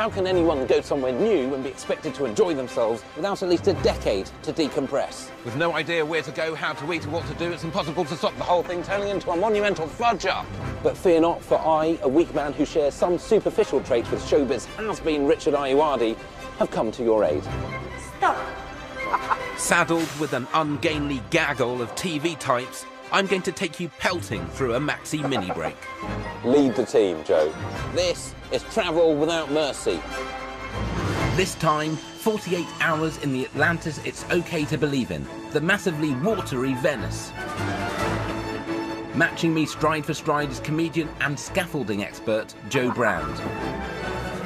How can anyone go somewhere new and be expected to enjoy themselves without at least a decade to decompress? With no idea where to go, how to eat, or what to do, it's impossible to stop the whole thing turning into a monumental fudge-up. But fear not, for I, a weak man who shares some superficial traits with showbiz has-been Richard Ayoade, have come to your aid. Stop! Saddled with an ungainly gaggle of TV types, I'm going to take you pelting through a maxi mini break. Lead the team, Joe. This is Travel Without Mercy. This time, 48 hours in the Atlantis it's okay to believe in, the massively watery Venice. Matching me stride for stride is comedian and scaffolding expert Joe Brand.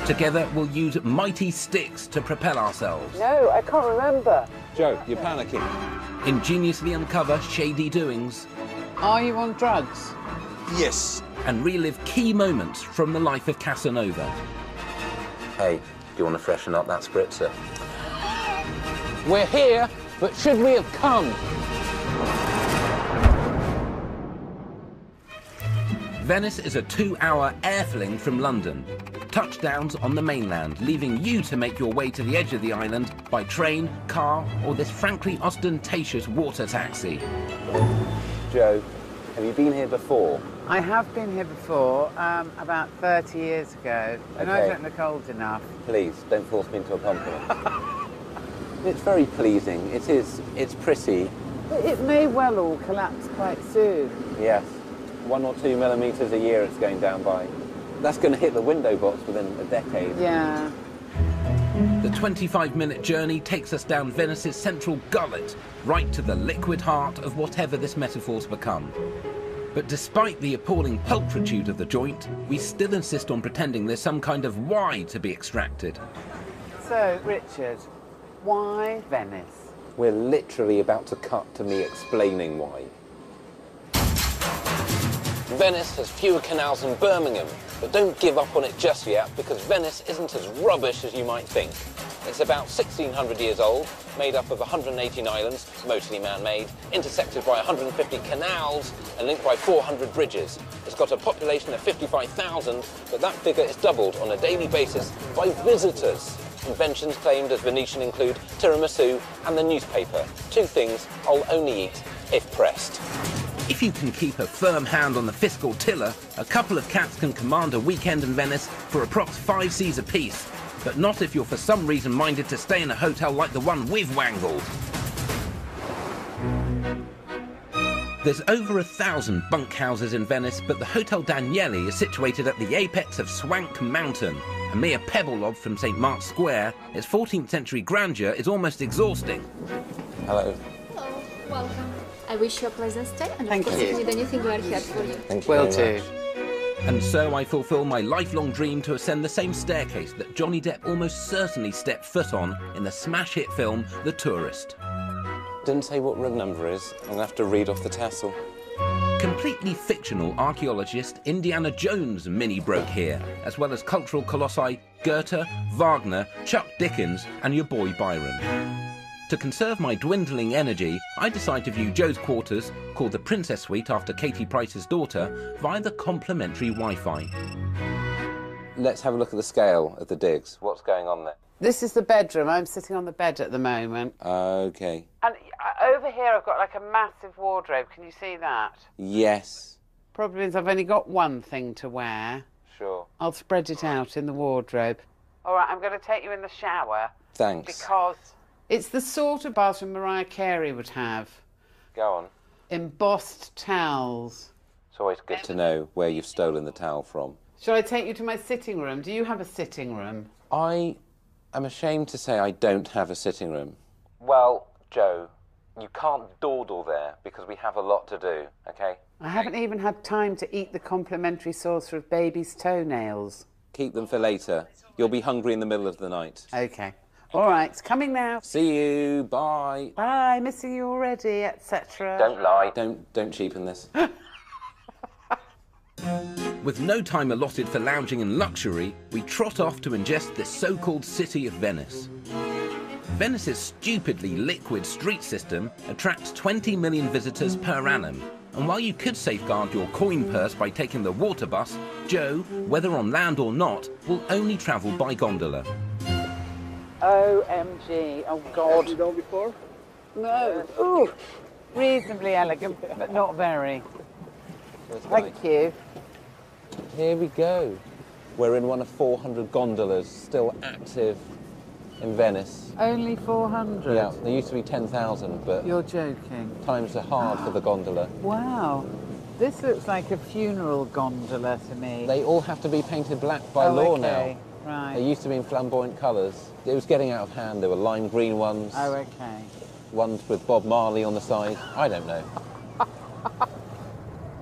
Together, we'll use mighty sticks to propel ourselves. No, I can't remember. Joe, you're panicking. Ingeniously uncover shady doings. Are you on drugs? Yes. And relive key moments from the life of Casanova. Hey, do you want to freshen up that spritzer? We're here, but should we have come? Venice is a 2-hour airfling from London. Touchdowns on the mainland, leaving you to make your way to the edge of the island by train, car, or this frankly ostentatious water taxi. Joe, have you been here before? I have been here before, about 30 years ago. And I don't look old enough. Please, don't force me into a compliment. It's very pleasing. It is. It's pretty. It may well all collapse quite soon. Yes. 1 or 2 millimetres a year it's going down by. That's going to hit the window box within a decade. Yeah. The 25-minute journey takes us down Venice's central gullet, right to the liquid heart of whatever this metaphor's become. But despite the appalling pulchritude of the joint, we still insist on pretending there's some kind of why to be extracted. So, Richard, why Venice? We're literally about to cut to me explaining why. Venice has fewer canals than Birmingham, but don't give up on it just yet, because Venice isn't as rubbish as you might think. It's about 1,600 years old, made up of 118 islands, mostly man-made, intersected by 150 canals and linked by 400 bridges. It's got a population of 55,000, but that figure is doubled on a daily basis by visitors. Inventions claimed as Venetian include tiramisu and the newspaper, 2 things I'll only eat if pressed. If you can keep a firm hand on the fiscal tiller, a couple of cats can command a weekend in Venice for approx 5 Cs apiece, but not if you're for some reason minded to stay in a hotel like the one we've wangled. There's over 1,000 bunkhouses in Venice, but the Hotel Danieli is situated at the apex of Swank Mountain, a mere pebble lob from St. Mark's Square. Its 14th century grandeur is almost exhausting. Hello. Hello, welcome. I wish you a pleasant stay, and Thank of course, you. if you need anything, we are here for you. Thank you. Will very do. much. And so I fulfil my lifelong dream to ascend the same staircase that Johnny Depp almost certainly stepped foot on in the smash hit film The Tourist. Didn't say what room number is. I'm going to have to read off the tassel. Completely fictional archaeologist Indiana Jones mini-broke here, as well as cultural colossi Goethe, Wagner, Chuck Dickens and your boy Byron. To conserve my dwindling energy, I decide to view Joe's quarters, called the Princess Suite after Katie Price's daughter, via the complimentary Wi-Fi. Let's have a look at the scale of the digs. What's going on there? This is the bedroom. I'm sitting on the bed at the moment. OK. And over here I've got like a massive wardrobe. Can you see that? Yes. Problem is I've only got one thing to wear. Sure. I'll spread it out in the wardrobe. All right, I'm going to take you in the shower. Thanks. Because it's the sort of bathroom Mariah Carey would have. Go on. Embossed towels. It's always good to know where you've stolen the towel from. Shall I take you to my sitting room? Do you have a sitting room? I am ashamed to say I don't have a sitting room. Well, Joe, you can't dawdle there because we have a lot to do, OK? I haven't even had time to eat the complimentary saucer of baby's toenails. Keep them for later. You'll be hungry in the middle of the night. OK. All right, it's coming now. See you. Bye. Bye, missing you already, etc. Don't lie. Don't cheapen this. With no time allotted for lounging and luxury, we trot off to ingest this so-called city of Venice. Venice's stupidly liquid street system attracts 20 million visitors per annum, And while you could safeguard your coin purse by taking the water bus, Joe, whether on land or not, will only travel by gondola. OMG, oh God. Have you done before? No. Ooh, reasonably elegant, but not very. Thank you. Here we go. We're in one of 400 gondolas still active in Venice. Only 400? Yeah, there used to be 10,000, but You're joking. times are hard for the gondola. Wow. This looks like a funeral gondola to me. They all have to be painted black by law okay. now. Right. They used to be in flamboyant colours. It was getting out of hand. There were lime green ones. Oh, okay. Ones with Bob Marley on the side. I don't know.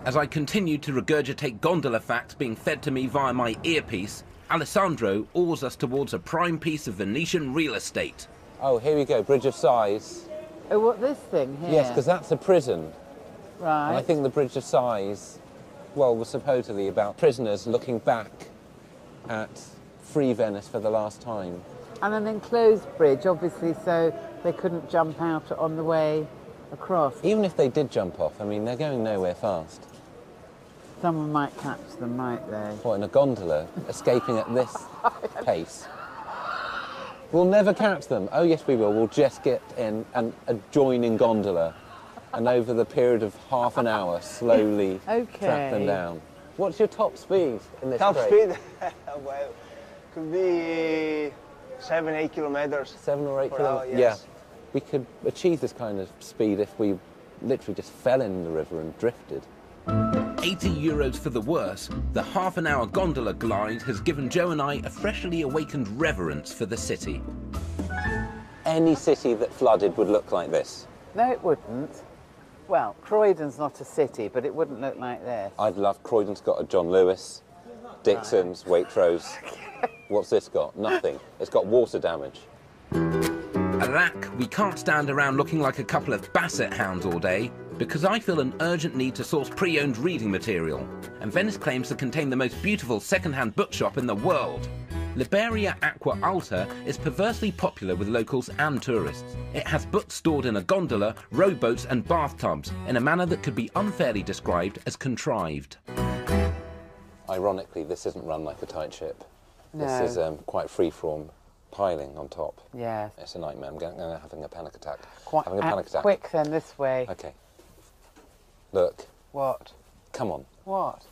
As I continued to regurgitate gondola facts being fed to me via my earpiece, Alessandro oars us towards a prime piece of Venetian real estate. Oh, here we go, Bridge of Sighs. Oh, what, this thing here? Yes, because that's a prison. Right. And I think the Bridge of Sighs, well, was supposedly about prisoners looking back at free Venice for the last time. And an enclosed bridge, obviously, so they couldn't jump out on the way across. Even if they did jump off, I mean, they're going nowhere fast. Someone might catch them, might they? What, in a gondola, escaping at this pace? We'll never catch them. Oh, yes, we will. We'll just get in an adjoining gondola and over the period of half an hour, slowly track them down. What's your top speed in this Top break? speed? Well, could be 7-8 kilometers. 7 or 8 per kilometers? hour, yes. Yeah. We could achieve this kind of speed if we literally just fell in the river and drifted. 80 euros for the worse, the half-an-hour gondola glide has given Joe and I a freshly awakened reverence for the city. Any city that flooded would look like this. No, it wouldn't. Well, Croydon's not a city, but it wouldn't look like this. I'd love Croydon's got a John Lewis, Dixon's, Waitrose. What's this got? Nothing. It's got water damage. Alack, we can't stand around looking like a couple of basset hounds all day, because I feel an urgent need to source pre-owned reading material, and Venice claims to contain the most beautiful second-hand bookshop in the world. Liberia Aqua Alta is perversely popular with locals and tourists. It has books stored in a gondola, rowboats and bathtubs in a manner that could be unfairly described as contrived. Ironically, this isn't run like a tight ship. No. This is quite free-form piling on top. Yes. It's a nightmare. I'm having a panic attack. Having a panic attack. Quick then, this way. Okay. Look. What? Come on. What?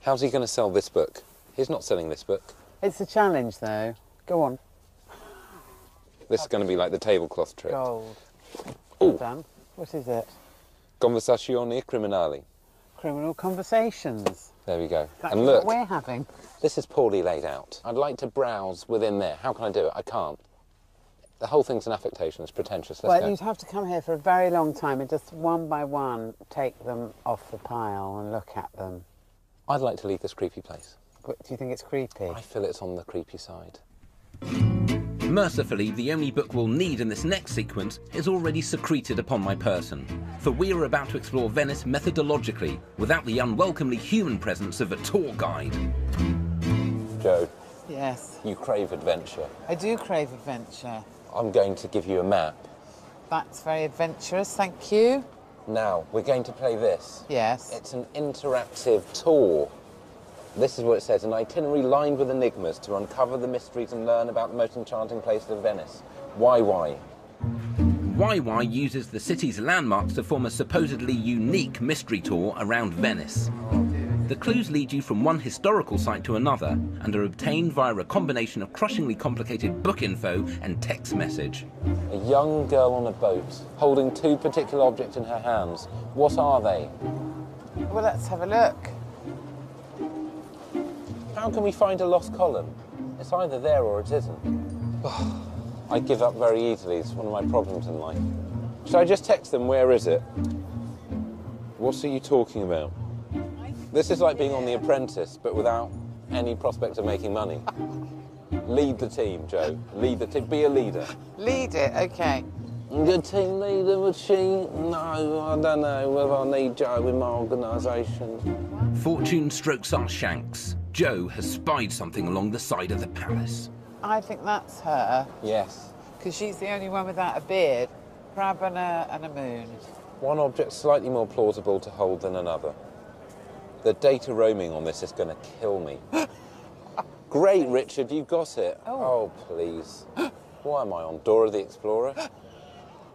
How's he going to sell this book? He's not selling this book. It's a challenge, though. Go on. This is going to be like the tablecloth trick. Gold. Ooh. Well done. What is it? Conversazioni criminali. Criminal conversations. There we go. That's and look, what we're having. This is poorly laid out. I'd like to browse within there. How can I do it? I can't. The whole thing's an affectation. It's pretentious. Let's Well, go. you'd have to come here for a very long time and just one by one take them off the pile and look at them. I'd like to leave this creepy place. Do you think it's creepy? I feel it's on the creepy side. Mercifully, the only book we'll need in this next sequence is already secreted upon my person, for we are about to explore Venice methodologically, without the unwelcomely human presence of a tour guide. Joe. Yes. You crave adventure. I do crave adventure. I'm going to give you a map. That's very adventurous, thank you. Now, we're going to play this. Yes. It's an interactive tour. This is what it says, an itinerary lined with enigmas to uncover the mysteries and learn about the most enchanting places of Venice. Why? YY uses the city's landmarks to form a supposedly unique mystery tour around Venice. The clues lead you from one historical site to another and are obtained via a combination of crushingly complicated book info and text message. A young girl on a boat, holding two particular objects in her hands. What are they? Well, let's have a look. How can we find a lost column? It's either there or it isn't. I give up very easily. It's one of my problems in life. Should I just text them, where is it? What are you talking about? This is like being on The Apprentice, but without any prospect of making money. Lead the team, Joe. Lead the team. Be a leader. Lead it, OK. Good team leader, would she? No, I don't know whether I need Joe in my organisation. Fortune strokes our shanks. Joe has spied something along the side of the palace. I think that's her. Yes. Because she's the only one without a beard. Crab and a moon. One object slightly more plausible to hold than another. The data roaming on this is going to kill me. Great, Richard, you got it. Oh, please. Why am I on Dora the Explorer?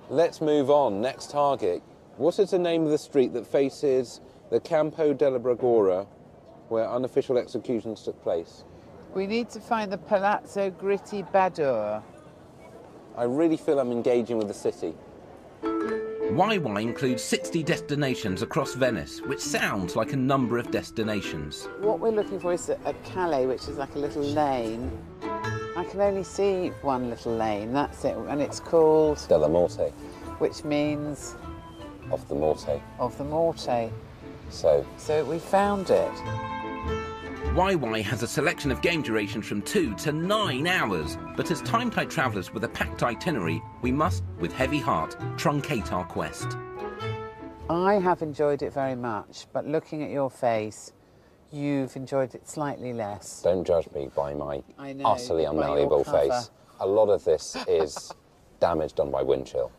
Let's move on. Next target. What is the name of the street that faces the Campo della Bragora, where unofficial executions took place? We need to find the Palazzo Gritti Badur. I really feel I'm engaging with the city. YY includes 60 destinations across Venice, which sounds like a number of destinations. What we're looking for is a calle, which is like a little lane. I can only see one little lane, that's it, and it's called... Della Morte. Which means... Of the Morte. Of the Morte. So we found it. YY has a selection of game durations from 2 to 9 hours, but as time-tight travellers with a packed itinerary, we must, with heavy heart, truncate our quest. I have enjoyed it very much, but looking at your face, you've enjoyed it slightly less. don't judge me by my utterly by your unmalleable cover. face. A lot of this is damage done by wind chill.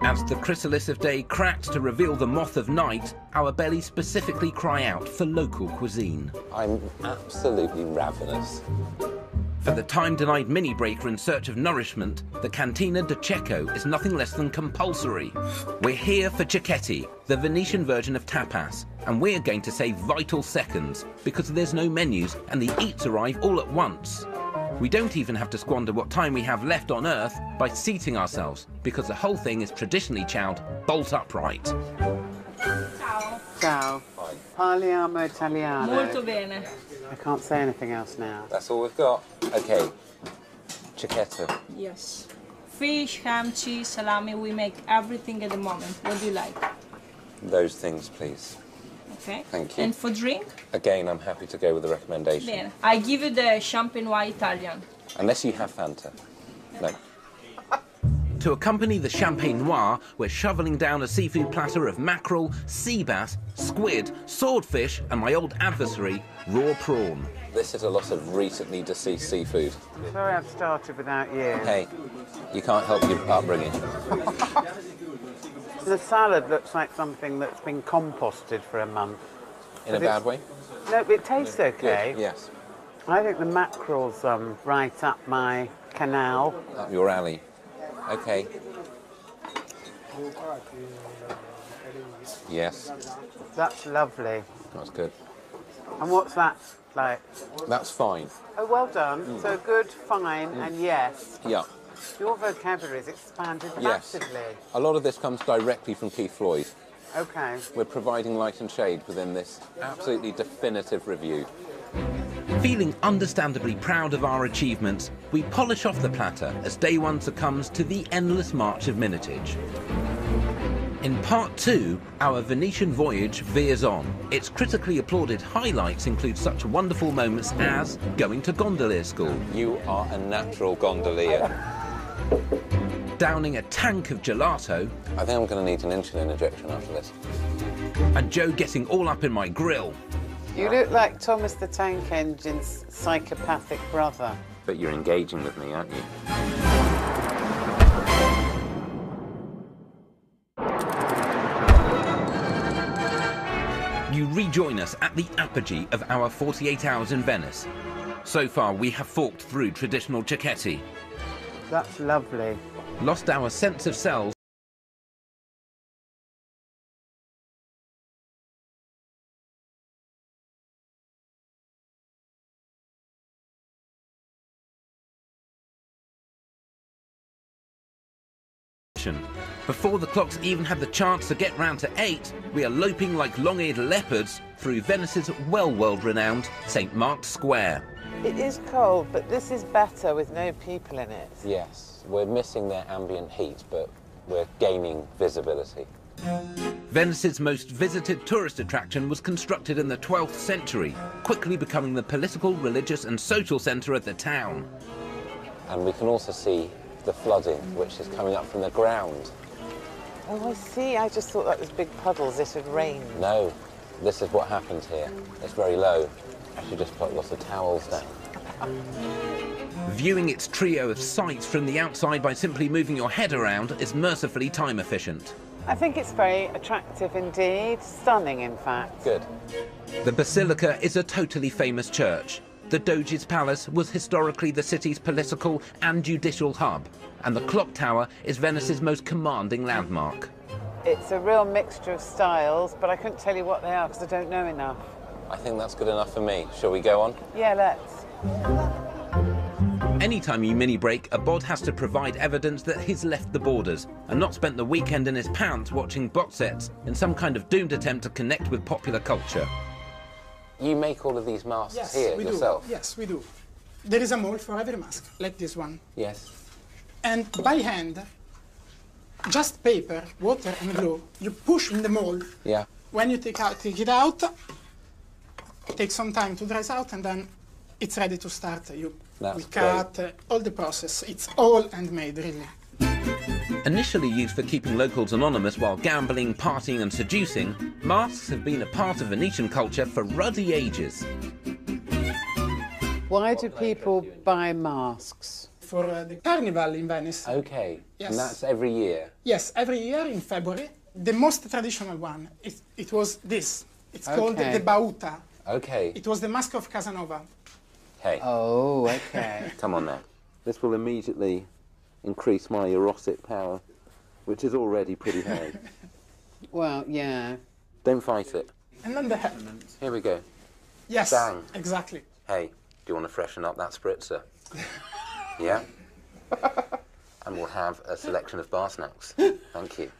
As the chrysalis of day cracks to reveal the moth of night, our bellies specifically cry out for local cuisine. I'm absolutely ravenous. For the time-denied mini-breaker in search of nourishment, the Cantina de Cecco is nothing less than compulsory. We're here for cecchetti, the Venetian version of tapas, and we're going to save vital seconds because there's no menus and the eats arrive all at once. We don't even have to squander what time we have left on Earth by seating ourselves, because the whole thing is traditionally chowed bolt upright. Ciao. Ciao. Parliamo Italiano. Molto bene. I can't say anything else now. That's all we've got. Okay. Cicchetta. Yes. Fish, ham, cheese, salami, we make everything at the moment. What do you like? Those things, please. Okay. Thank you. And for drink? Again, I'm happy to go with the recommendation. Bene. I give you the champenois Italian. Unless you have Fanta. No. To accompany the champagne noir, we're shoveling down a seafood platter of mackerel, sea bass, squid, swordfish, and my old adversary, raw prawn. This is a lot of recently deceased seafood. I'm sorry I've started without you. Hey, you can't help your upbringing. The salad looks like something that's been composted for a month. In a bad way? No, it tastes okay. Good, yes. I think the mackerel's right up my canal. Up your alley. Okay. Yes, That's lovely. that's good. And what's that like? That's fine. Oh, well done. So good, fine, and yes. Yeah. Your vocabulary's expanded Yes. massively. A lot of this comes directly from Keith Floyd. Okay. We're providing light and shade within this absolutely definitive review. Feeling understandably proud of our achievements, we polish off the platter as day one succumbs to the endless march of minutage. In part 2, our Venetian voyage veers on. Its critically applauded highlights include such wonderful moments as going to gondolier school, You are a natural gondolier. downing a tank of gelato, I think I'm going to need an insulin injection after this. and Joe getting all up in my grill. You look like Thomas the Tank Engine's psychopathic brother. But you're engaging with me, aren't you? You rejoin us at the apogee of our 48 hours in Venice. So far, we have forked through traditional cecchetti, That's lovely. lost our sense of self, before the clocks even had the chance to get round to 8, we are loping like long-eared leopards through Venice's well-world-renowned St. Mark's Square. It is cold, but this is better with no people in it. Yes, we're missing their ambient heat, but we're gaining visibility. Venice's most visited tourist attraction was constructed in the 12th century, quickly becoming the political, religious and social centre of the town. And we can also see the flooding, which is coming up from the ground. Oh, I see. I just thought that was big puddles. It had rained. No, this is what happens here. It's very low. I should just put lots of towels down. Viewing its trio of sights from the outside by simply moving your head around is mercifully time efficient. I think it's very attractive indeed, stunning in fact. Good. The Basilica is a totally famous church. The Doge's Palace was historically the city's political and judicial hub, and the clock tower is Venice's most commanding landmark. It's a real mixture of styles, but I couldn't tell you what they are because I don't know enough. I think that's good enough for me. Shall we go on? Yeah, let's. Anytime you mini-break, a bod has to provide evidence that he's left the borders and not spent the weekend in his pants watching box sets in some kind of doomed attempt to connect with popular culture. You make all of these masks here yourself? Yes, we do. There is a mold for every mask, like this one. Yes. And by hand, just paper, water and glue, you push in the mold. Yeah. When you take it out, it takes some time to dry out, and then it's ready to start. We cut all the process. It's all handmade, really. Initially used for keeping locals anonymous while gambling, partying and seducing, masks have been a part of Venetian culture for ruddy ages. Why do people buy masks? For the carnival in Venice. Okay. Yes. And that's every year? Yes, every year in February. The most traditional one, it was this. It's called the Bauta. Okay. It was the mask of Casanova. Hey. Oh, okay. Come on now. This will immediately increase my erotic power, which is already pretty high. Well, yeah. Don't fight it. And then the head. Here we go. Yes, Bang. exactly. Hey, do you want to freshen up that spritzer? Yeah? And we'll have a selection of bar snacks. Thank you.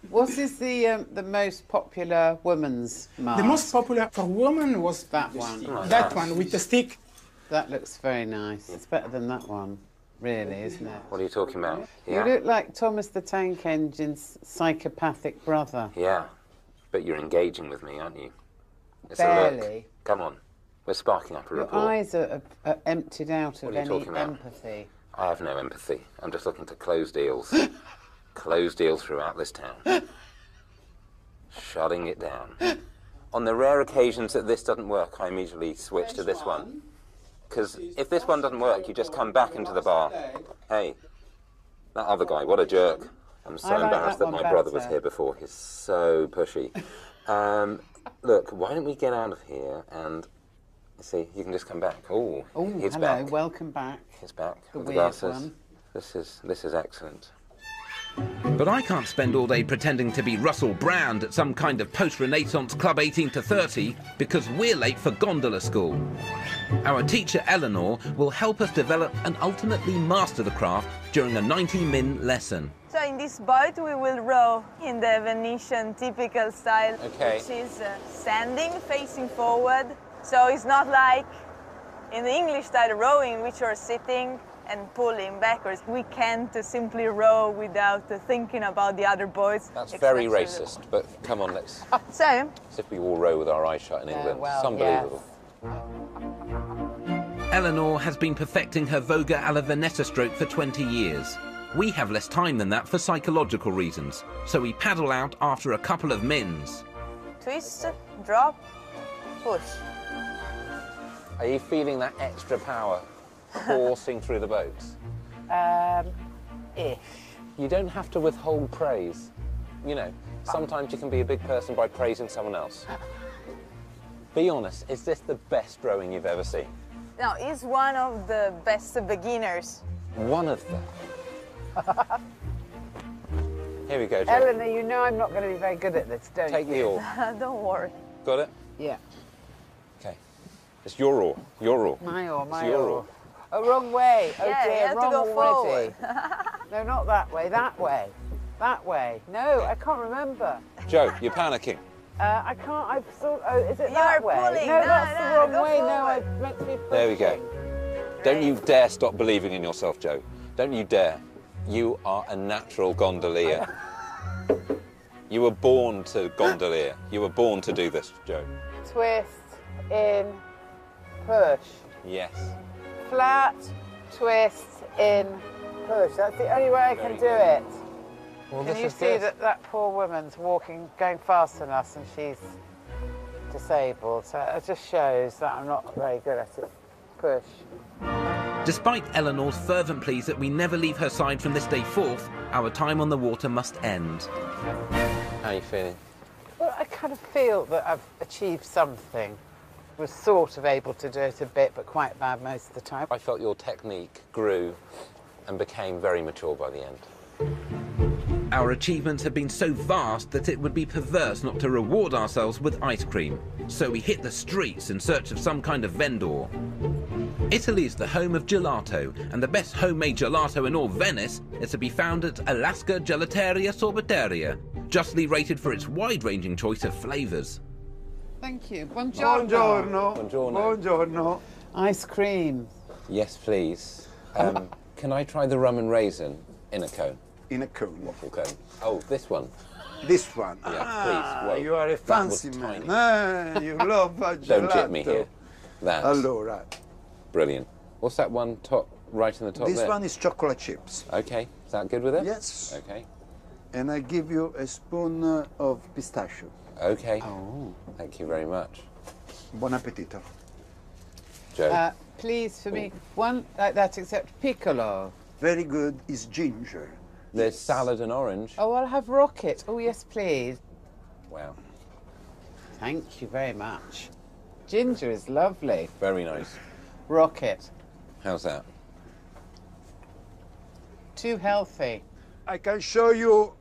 What is the most popular woman's mask? The most popular for women was that one. That one with the stick. That looks very nice. It's better than that one, really, isn't it? What are you talking about? You look like Thomas the Tank Engine's psychopathic brother. Yeah, but you're engaging with me, aren't you? It's Barely. a look. Come on, we're sparking up a Your rapport. eyes are emptied out of What are you any talking about? empathy. I have no empathy. I'm just looking to close deals. Close deals throughout this town. Shutting it down. On the rare occasions that this doesn't work, I immediately switch to this one. Because if this one doesn't work, you just come back into the bar. Hey, that other guy, what a jerk. I'm so embarrassed that my brother was here before. He's so pushy. Look, why don't we get out of here and see, you can just come back. Oh, he's hello, back. welcome back. He's back The with the weird glasses. one. This is excellent. But I can't spend all day pretending to be Russell Brand at some kind of post-Renaissance Club 18 to 30 because we're late for gondola school. Our teacher Eleanor will help us develop and ultimately master the craft during a 90-min lesson. So in this boat we will row in the Venetian typical style, which is standing, facing forward. So it's not like in the English style rowing, which you're sitting and pulling backwards. We can't simply row without thinking about the other boys. That's very racist, but come on, let's... So... As if we all row with our eyes shut in England. Well, it's unbelievable. Yes. Eleanor has been perfecting her voga alla Veneta stroke for 20 years. We have less time than that for psychological reasons, so we paddle out after a couple of mins. Twist, drop, push. Are you feeling that extra power coursing through the boats? Ish. You don't have to withhold praise. You know, sometimes you can be a big person by praising someone else. Be honest, is this the best rowing you've ever seen? No, he's one of the best beginners. One of them. Here we go, Jo. Eleanor, you know I'm not going to be very good at this, don't you? Take the oar. Don't worry. Got it? Yeah. Okay. It's your oar. Your oar. My oar, my It's your oar. Oh, wrong way. Oh Yeah, dear, you have to wrong go already. forward. No, not that way, that way. That way. No, I can't remember. Jo, you're panicking. I can't, I've sort oh, is it You that are way? pulling. No, No, that's the no, wrong go way. No, forward. I'm meant to be pushing. There we go. Don't you dare stop believing in yourself, Jo. Don't you dare. You are a natural gondolier. You were born to gondolier. You were born to do this, Jo. Twist, in, push. Yes. Flat, twist, in, push. That's the only way I can do it. Well, Can you see that poor woman's walking, going faster than us, and she's disabled? So it just shows that I'm not very good at it. Push. Despite Eleanor's fervent pleas that we never leave her side from this day forth, our time on the water must end. How are you feeling? Well, I kind of feel that I've achieved something. Was sort of able to do it a bit, but quite bad most of the time. I felt your technique grew and became very mature by the end. Our achievements have been so vast that it would be perverse not to reward ourselves with ice cream. So we hit the streets in search of some kind of vendor. Italy is the home of gelato, and the best homemade gelato in all Venice is to be found at Alaska Gelateria Sorbeteria, justly rated for its wide-ranging choice of flavours. Thank you. Buongiorno. Buongiorno. Buongiorno. Buongiorno. Ice cream. Yes, please. Can I try the rum and raisin in a cone? In a cone. Waffle cone. Oh, this one. This one. Yeah, please. Well, you are a fancy man. You love gelato. Don't tip me here. That. Allora. Brilliant. What's that one top right in the top This there? one is chocolate chips. Okay. Is that good with it? Yes. Okay. And I give you a spoon of pistachio. Okay. Oh. Thank you very much. Buon appetito. Joe. Please, for me, one like that except piccolo. Very good is ginger. There's salad and orange. Oh, I'll have rocket. Oh, yes, please. Wow. Thank you very much. Ginger is lovely. Very nice. Rocket. How's that? Too healthy. I can show you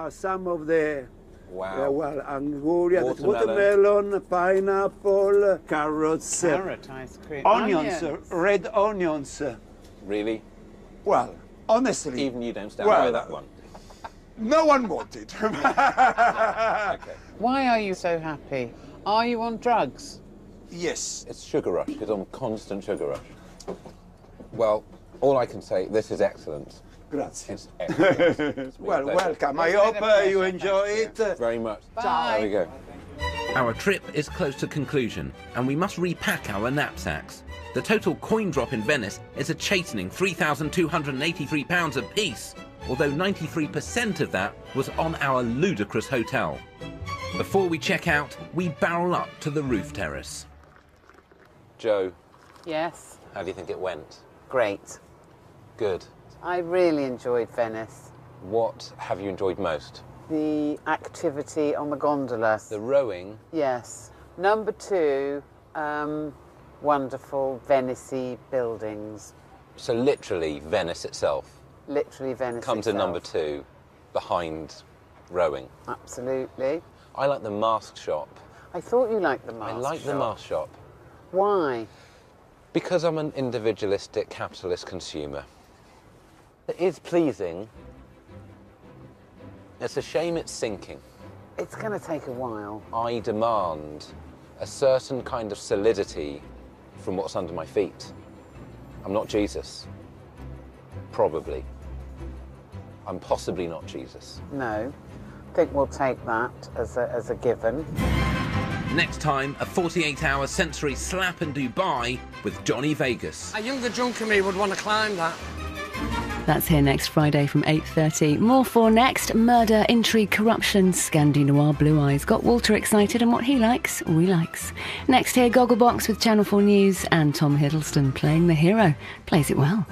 some of the Wow. well, anguria, Watermelon. watermelon, pineapple, carrots, Carrot ice cream. onions, red onions. Really? Well, honestly, Even you don't stand by that one. no one wanted. Okay. Why are you so happy? Are you on drugs? Yes. It's sugar rush, because I'm constant sugar rush. Well, all I can say, this is excellent. Grazie. It's excellent. It's been a Well, pleasure. welcome. I It's been hope a pleasure, you thank enjoy you. it. Very much. Bye. There we go. Our trip is close to conclusion, and we must repack our knapsacks. The total coin drop in Venice is a chastening £3,283 apiece, although 93% of that was on our ludicrous hotel. Before we check out, we barrel up to the roof terrace. Joe, Yes. how do you think it went? Great. Good. I really enjoyed Venice. What have you enjoyed most? The activity on the gondola. The rowing. Yes. Number 2, wonderful Venice-y buildings. So literally Venice itself Literally Venice comes in itself. number 2, behind rowing. Absolutely. I like the mask shop. I thought you liked the mask I like the shop. mask shop Why? because I'm an individualistic capitalist consumer. It is pleasing. It's a shame it's sinking. It's going to take a while. I demand a certain kind of solidity from what's under my feet. I'm not Jesus. Probably. I'm possibly not Jesus. No. I think we'll take that as a given. Next time, a 48-hour sensory slap in Dubai with Johnny Vegas. A younger drunk of me would want to climb that. That's here next Friday from 8:30. More for next. Murder, intrigue, corruption, Scandi Noir, Blue Eyes. Got Walter excited, and what he likes, we likes. Next here, Gogglebox with Channel 4 News and Tom Hiddleston playing the hero. Plays it well.